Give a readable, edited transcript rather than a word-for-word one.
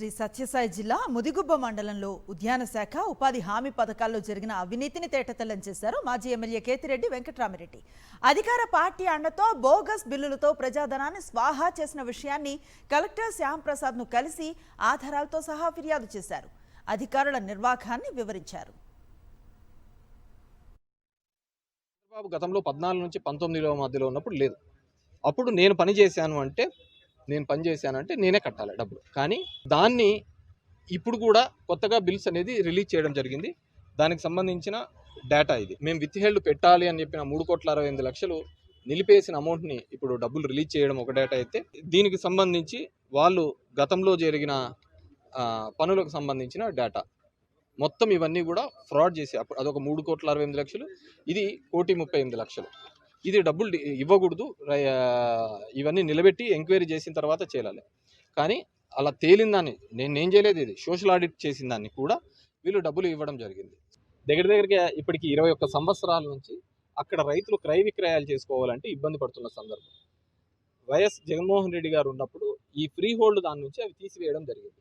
శ్రీ సత్యసాయి జిల్లా ముదిగుబ్బ మండలంలో ఉద్యాన శాఖ ఉపాధి హామీ పథకాల్లో జరిగిన అవినీతిని తేటతెల్లం చేశారు మాజీ ఎమ్మెల్యే కేతిరెడ్డి వెంకట్రామిరెడ్డి. అధికార పార్టీ అండతో బోగస్ బిల్లులతో ప్రజాధనాన్ని స్వాహా చేసిన విషయాన్ని కలెక్టర్ శ్యాంప్రసాద్ను కలిసి ఆధారాలతో సహా ఫిర్యాదు చేశారు. అధికారుల నిర్వాకాన్ని వివరించారు. గతంలో 14 నుంచి 19 మధ్యలో ఉన్నప్పుడు లేదు. అప్పుడు నేను పని చేశానంటే నేనే కట్టాలి డబ్బులు. కానీ దాన్ని ఇప్పుడు కూడా కొత్తగా బిల్స్ అనేది రిలీజ్ చేయడం జరిగింది. దానికి సంబంధించిన డేటా ఇది. మేము విత్ హెల్డ్ పెట్టాలి అని చెప్పిన 3,68,00,000 నిలిపేసిన అమౌంట్ని ఇప్పుడు డబ్బులు రిలీజ్ చేయడం ఒక డేటా అయితే, దీనికి సంబంధించి వాళ్ళు గతంలో జరిగిన పనులకు సంబంధించిన డేటా మొత్తం ఇవన్నీ కూడా ఫ్రాడ్ చేసి అప్పుడు అదొక 3,68,00,000, ఇది 1,38,00,000. ఇది డబ్బులు ఇవ్వకూడదు, ఇవన్నీ నిలబెట్టి ఎంక్వైరీ చేసిన తర్వాత చేయాలి. కానీ అలా తేలిందాన్ని నేనేం చేయలేదు, ఇది సోషల్ ఆడిట్ చేసిన దాన్ని కూడా వీళ్ళు డబ్బులు ఇవ్వడం జరిగింది. దగ్గరగా ఇప్పటికి 21 సంవత్సరాల నుంచి అక్కడ రైతులు క్రయ విక్రయాలు చేసుకోవాలంటే ఇబ్బంది పడుతున్న సందర్భం. వైఎస్ జగన్మోహన్ రెడ్డి గారు ఉన్నప్పుడు ఈ ఫ్రీ హోల్డ్ దాని నుంచి అవి తీసివేయడం జరిగింది.